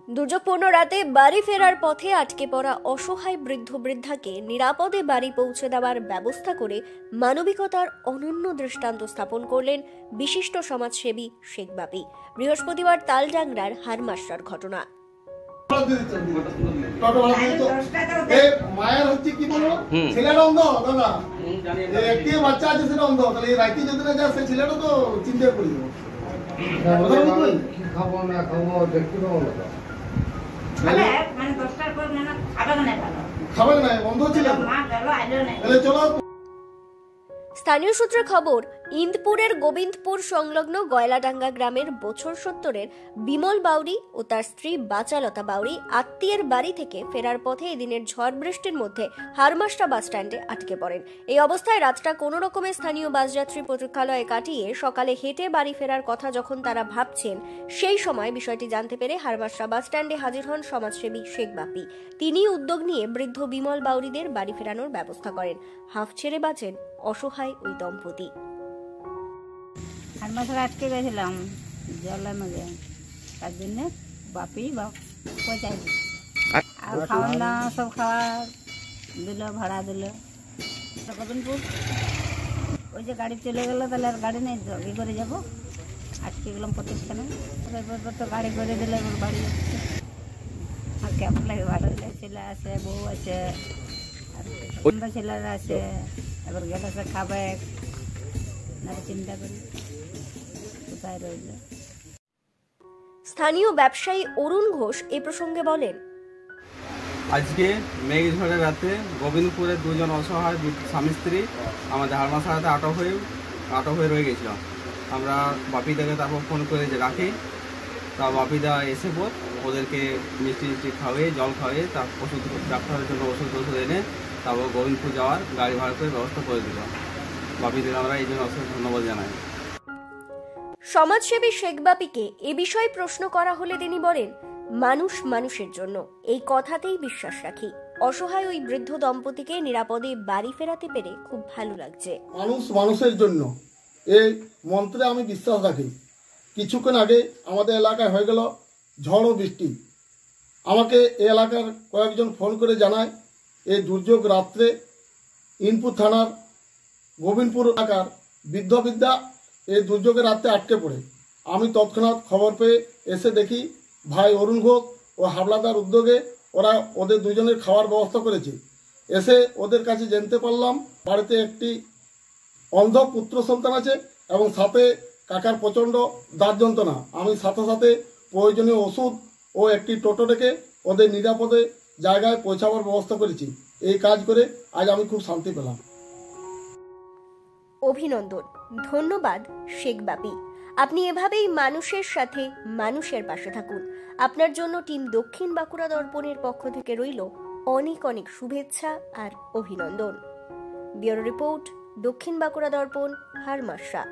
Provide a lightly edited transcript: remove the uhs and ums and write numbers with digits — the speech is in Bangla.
দুর্যোগপূর্ণ রাতে বাড়ি ফেরার পথে আটকে পড়া অসহায় বৃদ্ধ বৃদ্ধাকে নিরাপদে বাড়ি পৌঁছে দেওয়ার ব্যবস্থা করে মানবিকতার অনন্য দৃষ্টান্ত স্থাপন করলেন বিশিষ্ট সমাজসেবী শেখ বাপি। বৃহস্পতিবার তালডাংরার হারমাসরার ঘটনা। মায়ের হচ্ছে কি বলবো, ছেলেটা অন্ধ দাদা, একটি বাচ্চা আছে সেটা অন্ধ, তাহলে এই রাইতে যদি না যায় সেই ছেলেটা তো চিন্তা করে দেবো। খাবো না খাবো দেখতে পাবো না, খাবে না, বন্ধ ছিল। তাহলে চলো। স্থানীয় সূত্রে খবর, ইন্দপুরের গোবিন্দপুর সংলগ্ন গয়লাডাঙ্গা গ্রামের বছর 70-এর বিমল বাউরি ও তার স্ত্রী বাচালতা বাউরি আত্মীয়ের বাড়ি থেকে ফেরার পথে এদিনের ঝড় বৃষ্টির মধ্যে হারমাসরা বাস স্ট্যান্ডে আটকে পড়েন। এই অবস্থায় রাতটা কোনো রকমে স্থানীয় বাসযাত্রী প্রতীক্ষালয়ে কাটিয়ে সকালে হেঁটে বাড়ি ফেরার কথা যখন তারা ভাবছেন, সেই সময় বিষয়টি জানতে পেরে হারমাসরা বাস স্ট্যান্ডে হাজির হন সমাজসেবী শেখ বাপি। তিনি উদ্যোগ নিয়ে বৃদ্ধ বিমল বাউরিদের বাড়ি ফেরানোর ব্যবস্থা করেন। হাফ ছেড়ে বাঁচেন অসহায় ওই দম্পতি। হারমাসরা আটকে গেছিলাম জলের মধ্যে, তার জন্য বাপি পৌঁছাই আর খাওয়ান দাওয়া সব খাওয়া দিল, ভাড়া দিল। গোবিন্দপুর ওই যে গাড়ি চলে গেল, তাহলে আর গাড়ি নেই তো কি করে যাবো, আটকে গেলাম প্রতিষ্ঠানে। এরপর তো গাড়ি করে দিলে এবার বাড়ি যাচ্ছে। আর কেমন লাগে, ভালো লাগে। ছেলে আছে, বউ আছে, আর আমরা ছেলেরা আছে, এবার গেলে সে খাবে না, চিন্তা করি কোথায় রইল। স্থানীয় ব্যবসায়ী অরুণ ঘোষ এ প্রসঙ্গে বলেন, আজকে মেঘ ঝড়ের রাতে গোবিন্দপুরের দুজন অসহায় স্বামী স্ত্রী আমাদের হারমাসরাতে আটক হয়ে রয়ে গেছিল। আমরা বাপিদাকে তারপর ফোন করে যে রাখি, তা বাপিদা এসে পর ওদেরকে মিষ্টি খাওয়িয়ে, জল খাওয়িয়ে, তার ওষুধ ডাক্তারের জন্য ওষুধ এনে তারপর গোবিন্দপুর যাওয়ার গাড়ি ভাড়া করে ব্যবস্থা করে দিল। বাপিদের আমরা এই জন্য অসংখ্য ধন্যবাদ জানাই। সমাজসেবী শেখ বাপিকে এ বিষয়ে প্রশ্ন করা হলে তিনি বলেন, মানুষ মানুষের জন্য, এই কথাতেই বিশ্বাস রাখি। অসহায় ওই বৃদ্ধ দম্পতিকে নিরাপদে বাড়ি ফেরাতে পেরে খুব ভালো লাগছে। মানুষ মানুষের জন্য, এই মন্ত্রে আমি বিশ্বাস রাখি। কিছুক্ষণ আগে আমাদের এলাকায় হয়ে গেল ঝড় ও বৃষ্টি। আমাকে এই এলাকার কয়েকজন ফোন করে জানায়, এই দুর্যোগ রাত্রে ইনপুর থানার গোবিন্দপুর এলাকার বৃদ্ধা এই দুর্যোগের রাত্রে আটকে পড়ে। আমি তৎক্ষণাৎ খবর পেয়ে এসে দেখি ভাই অরুণ ঘোষ ও হাবলাদার উদ্যোগে ওরা ওদের দুজনের খাওয়ার ব্যবস্থা করেছে। এসে ওদের কাছে জানতে পারলাম বাড়িতে একটি অন্ধ পুত্র সন্তান আছে এবং সাথে কাকার প্রচণ্ড দাঁত যন্ত্রণা। আমি সাথে সাথে প্রয়োজনীয় ওষুধ ও একটি টোটো ডেকে ওদের নিরাপদে জায়গায় পৌঁছাবার ব্যবস্থা করেছি। এই কাজ করে আজ আমি খুব শান্তি পেলাম। অভিনন্দন, ধন্যবাদ শেখ বাপি। আপনি এভাবেই মানুষের সাথে মানুষের পাশে থাকুন। আপনার জন্য টিম দক্ষিণ বাঁকুড়া দর্পণের পক্ষ থেকে রইল অনেক অনেক শুভেচ্ছা আর অভিনন্দন। ব্যুরো রিপোর্ট, দক্ষিণ বাঁকুড়া দর্পণ, হারমাসরা।